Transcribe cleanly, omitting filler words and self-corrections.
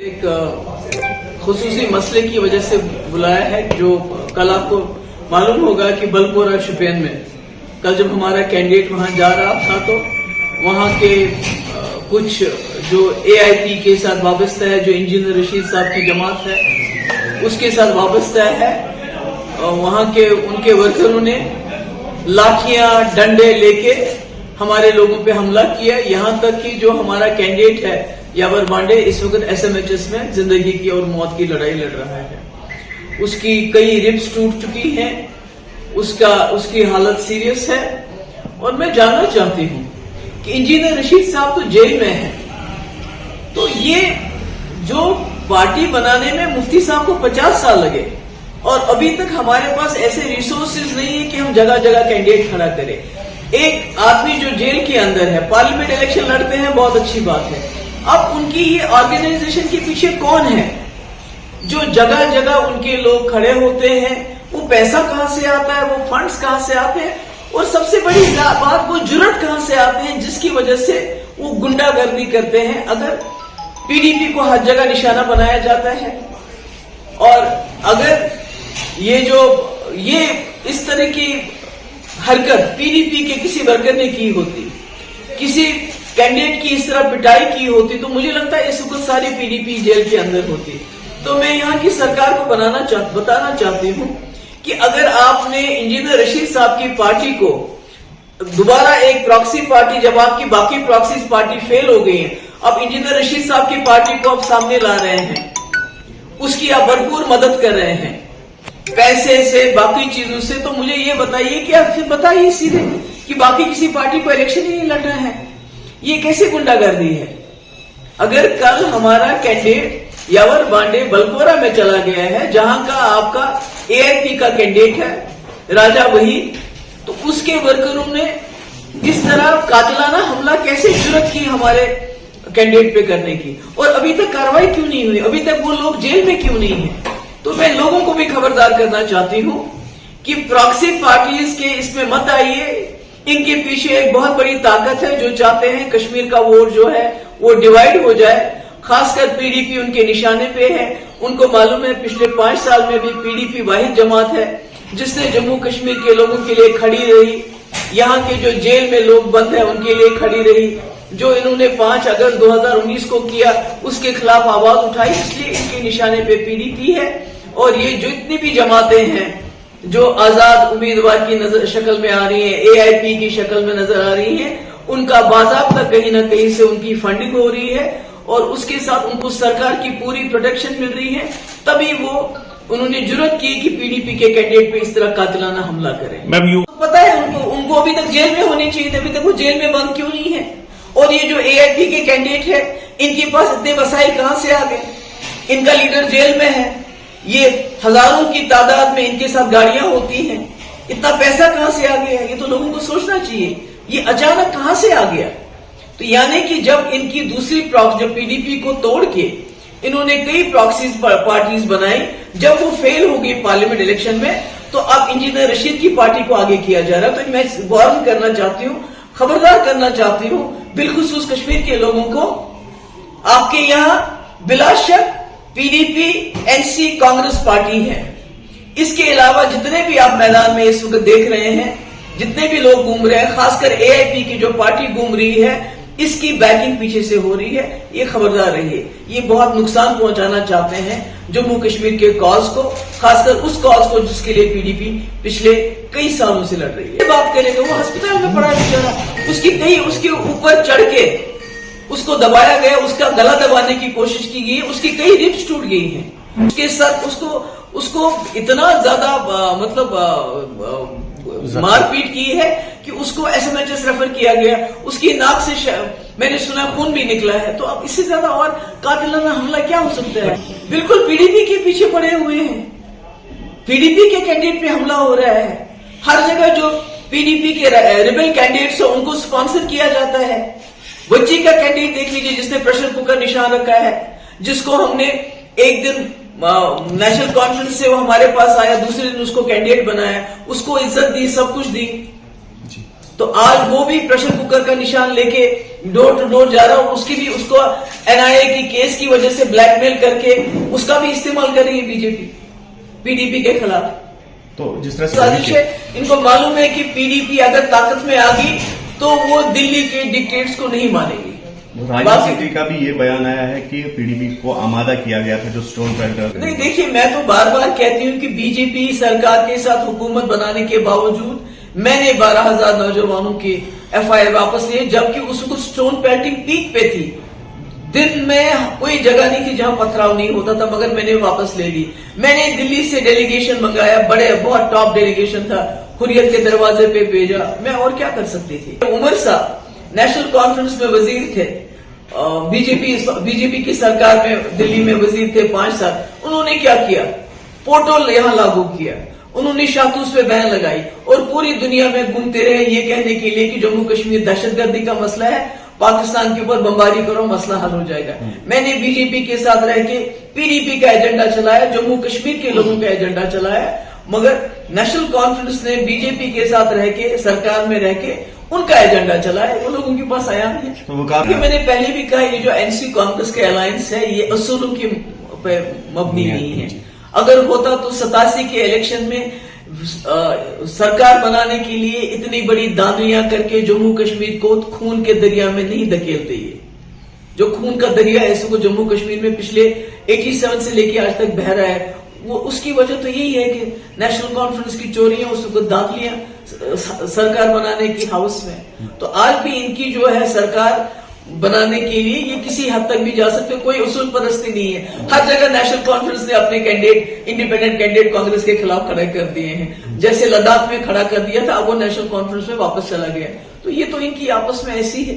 ایک خصوصی مسئلے کی وجہ سے بلایا ہے جو کل آپ کو معلوم ہوگا کہ بلپورہ شوپین میں کل جب ہمارا کینڈیڈیٹ وہاں جا رہا تھا تو وہاں کے کچھ جو AIP کے ساتھ وابستہ ہے، جو انجینئر رشید صاحب کی جماعت ہے اس کے ساتھ وابستہ ہے، وہاں کے ان کے ورکروں نے لاٹھیاں ڈنڈے لے کے ہمارے لوگوں پہ حملہ کیا، یہاں تک کہ جو ہمارا کینڈیڈیٹ ہے یاور بانڈے اس وقت SMHS میں زندگی کی اور موت کی لڑائی لڑ رہا ہے۔ اس کی کئی ربس ٹوٹ چکی ہیں، اس کی حالت سیریس ہے، اور میں جاننا چاہتی ہوں کہ انجینئر رشید صاحب تو جیل میں ہیں، تو یہ جو پارٹی بنانے میں مفتی صاحب کو 50 سال لگے اور ابھی تک ہمارے پاس ایسے ریسورسز نہیں ہے کہ ہم جگہ جگہ کینڈیڈیٹ کھڑا کریں۔ ایک آدمی جو جیل کے اندر ہے، پارلیمنٹ الیکشن لڑتے ہیں، بہت اچھی بات ہے، اب ان کی یہ آرگنائزیشن کے پیچھے کون ہے جو جگہ جگہ ان کے لوگ کھڑے ہوتے ہیں؟ وہ پیسہ کہاں سے آتا ہے، وہ فنڈز کہاں سے آتے ہیں، اور سب سے بڑی بات وہ جرأت کہاں سے آتے ہیں جس کی وجہ سے وہ گنڈا گردی کرتے ہیں؟ اگر PDP کو ہر جگہ نشانہ بنایا جاتا ہے، اور اگر یہ اس طرح کی حرکت PDP کے کسی ورکر نے کی ہوتی، کسی کینڈیڈیٹ کی اس طرح پٹائی کی ہوتی، تو مجھے لگتا ہے اس وقت ساری PDP جیل کے اندر ہوتی۔ تو میں یہاں کی سرکار کو بتانا چاہتی ہوں کہ اگر آپ نے انجینئر رشید صاحب کی پارٹی کو دوبارہ ایک پراکسی پارٹی، جب آپ کی باقی پراکسیز پارٹی فیل ہو گئی ہیں، اب انجینئر رشید صاحب کی پارٹی کو آپ سامنے لا رہے ہیں، اس کی آپ بھرپور مدد کر رہے ہیں پیسے سے، باقی چیزوں سے، تو مجھے یہ بتائیے کہ آپ پھر بتائیے سیدھے کہ باقی کسی پارٹی کو الیکشن ہی نہیں لڑنا ہے، یہ کیسے گنڈا گردی ہے؟ اگر کل ہمارا کینڈیڈیٹ یاور بانڈے بلپورہ میں چلا گیا ہے، جہاں کا آپ کا AIP کا کینڈیڈیٹ ہے راجہ وہی، تو اس کے ورکروں نے اس طرح قاتلانہ حملہ کیسے جرأت کی ہمارے کینڈیڈیٹ پہ کرنے کی، اور ابھی تک کارروائی کیوں نہیں ہوئی؟ ابھی تک وہ لوگ جیل میں کیوں نہیں ہیں؟ تو میں لوگوں کو بھی خبردار کرنا چاہتی ہوں کہ پراکسی پارٹیز کے اس میں مت آئیے، ان کے پیچھے ایک بہت بڑی طاقت ہے جو چاہتے ہیں کشمیر کا ووٹ جو ہے وہ ڈیوائیڈ ہو جائے، خاص کر PDP ان کے نشانے پہ ہے۔ ان کو معلوم ہے پچھلے 5 سال میں بھی PDP واحد جماعت ہے جس نے جموں کشمیر کے لوگوں کے لیے کھڑی رہی، یہاں کے جو جیل میں لوگ بند ہیں ان کے لیے کھڑی رہی، جو انہوں نے 5 اگست 2019 کو کیا اس کے خلاف آواز اٹھائی، اس لیے ان کے نشانے پہ PDP ہے۔ اور یہ جو اتنی بھی جماعتیں ہیں جو آزاد امیدوار کی شکل میں آ رہی ہیں، AIP کی شکل میں نظر آ رہی ہیں، ان کا باضابطہ کہیں نہ کہیں سے ان کی فنڈنگ ہو رہی ہے، اور اس کے ساتھ ان کو سرکار کی پوری پروٹیکشن مل رہی ہے، تبھی انہوں نے جرأت کی کہ PDP کے کینڈیڈیٹ پہ اس طرح قاتلانہ حملہ کریں۔ پتا ہے ان کو ابھی تک جیل میں ہونے چاہیے تھے، ابھی تک وہ جیل میں بند کیوں نہیں ہے؟ اور یہ جو AIP کے کینڈیڈیٹ ہے، ان کے پاس اتنے وسائل کہاں سے آ گئے؟ ان کا لیڈر جیل میں ہے، یہ ہزاروں کی تعداد میں ان کے ساتھ گاڑیاں ہوتی ہیں، اتنا پیسہ کہاں سے آ گیا؟ یہ تو لوگوں کو سوچنا چاہیے، یہ اچانک کہاں سے آ گیا؟ تو یعنی کہ جب ان کی دوسری جو PDP کو توڑ کے انہوں نے کئی پراکسیز پارٹیز بنائی، جب وہ فیل ہو گئی پارلیمنٹ الیکشن میں، تو اب انجینئر رشید کی پارٹی کو آگے کیا جا رہا ہے۔ تو میں وارن کرنا چاہتی ہوں، خبردار کرنا چاہتی ہوں بالخصوص کشمیر کے لوگوں کو، آپ کے یہاں بلا شک PDP NC کانگریس پارٹی ہے، اس کے علاوہ جتنے بھی آپ میدان میں اس وقت دیکھ رہے ہیں، جتنے بھی لوگ گھوم رہے ہیں، خاص کر AIP کی جو پارٹی گھوم رہی ہے، اس کی بیکنگ پیچھے سے ہو رہی ہے، یہ خبردار رہیے، یہ بہت نقصان پہنچانا چاہتے ہیں جموں کشمیر کے کاز کو، خاص کر اس کاز کو جس کے لیے PDP پچھلے کئی سالوں سے لڑ رہی ہے۔ بات کریں گے، وہ ہسپتال میں پڑا بیچارہ، اس کے اوپر چڑھ کے اس کو دبایا گیا، اس کا گلا دبانے کی کوشش کی گئی، اس کی کئی ربس ٹوٹ گئی ہیں، اس کے ساتھ اس کو اتنا زیادہ مار پیٹ کی ہے کہ اس کو SMHS ریفر کیا گیا، اس کی ناک سے میں نے سنا خون بھی نکلا ہے۔ تو اب اس سے زیادہ اور قاتلانہ حملہ کیا ہو سکتا ہے؟ بالکل PDP کے پیچھے پڑے ہوئے ہیں، PDP کے کینڈیڈیٹ پہ حملہ ہو رہا ہے، ہر جگہ جو PDP کے ریبل کینڈیڈیٹس ہیں ان کو سپانسر کیا جاتا ہے۔ بچی کا کینڈیڈیٹ دیکھ لیجیے جس نے پریشر کوکر نشان رکھا ہے، جس کو ہم نے ایک دن نیشنل کانفرنس سے وہ ہمارے پاس آیا، دوسرے دن اس کو کینڈیڈیٹ بنایا، اس کو عزت دی، سب کچھ دی۔ تو آج وہ بھی پریشر کوکر کا نشان لے کے ڈور ٹو ڈور جا رہا ہے، اس کی بھی اس کو NIA کی کیس کی وجہ سے بلیک میل کر کے اس کا بھی استعمال کر رہی ہے بی جے پی PDP کے خلاف. تو جس طرح سازش ہے، ان کو معلوم ہے کہ PDP اگر طاقت میں آ گئی تو وہ دلی کے ڈکٹیٹس کو نہیں مانے گی. راجناتھ سنگھ کا بھی یہ بیان آیا ہے کہ PDP کو آمادہ کیا گیا تھا جو اسٹون پیلٹر. نہیں دیکھیے، میں تو بار بار کہتی ہوں کہ BJP سرکار کے ساتھ حکومت بنانے کے باوجود میں نے 12,000 نوجوانوں کی FIR واپس لیے، جبکہ اس کو اسٹون پیلٹنگ پیک پہ تھی. دن میں کوئی جگہ نہیں تھی جہاں پتھراؤ نہیں ہوتا تھا، مگر میں نے واپس لے لی. میں نے دلی سے ڈیلیگیشن منگایا، بہت ٹاپ ڈیلیگیشن تھا، حریت کے دروازے پہ بھیجا. میں اور کیا کر سکتی تھی. عمر صاحب نیشنل کانفرنس میں وزیر تھے، بی جے پی کی سرکار میں دلی میں وزیر تھے 5 سال. انہوں نے کیا کیا؟ پورٹل یہاں لاگو کیا، انہوں نے شاہتوش پہ بین لگائی اور پوری دنیا میں گھومتے رہے یہ کہنے کے لیے کہ جموں کشمیر دہشت گردی کا مسئلہ ہے، پاکستان کے اوپر بمباری کرو مسئلہ حل ہو جائے گا. میں نے BJP کے ساتھ رہ کے PDP کا ایجنڈا چلایا، جموں کشمیر کے لوگوں کا ایجنڈا چلایا، مگر نیشنل کانفرنس نے BJP کے ساتھ رہ کے سرکار میں رہ کے ان کا ایجنڈا چلایا، وہ لوگوں کے پاس آیا نہیں. میں نے پہلے بھی کہا، یہ جو NC کانگریس کے الائنس ہے یہ اصولوں کی مبنی نہیں ہے. اگر ہوتا تو 87 کے الیکشن میں سرکار بنانے کے لیے اتنی بڑی دانیاں کر کے جموں کشمیر کو خون کے دریا میں نہیں دھکیلتے. یہ جو خون کا دریا ہے اس کو جموں کشمیر میں پچھلے 87 سے لے کے آج تک بہ رہا ہے، وہ اس کی وجہ تو یہی ہے کہ نیشنل کانفرنس کی چوریاں، اس کو داخلیاں سرکار بنانے کی ہاؤس میں. تو آج بھی ان کی جو ہے سرکار بنانے کے لیے یہ کسی حد تک بھی جا سکتے، کوئی اصول پرستی نہیں ہے. ہر جگہ نیشنل کانفرنس نے اپنے کینڈیڈیٹ انڈیپینڈنٹ کینڈیڈیٹ کانگریس کے خلاف کھڑے کر دیے ہیں. جیسے لداخ میں کھڑا کر دیا تھا، اب وہ نیشنل کانفرنس میں واپس چلا گیا. تو یہ تو ان کی آپس میں ایسی ہے.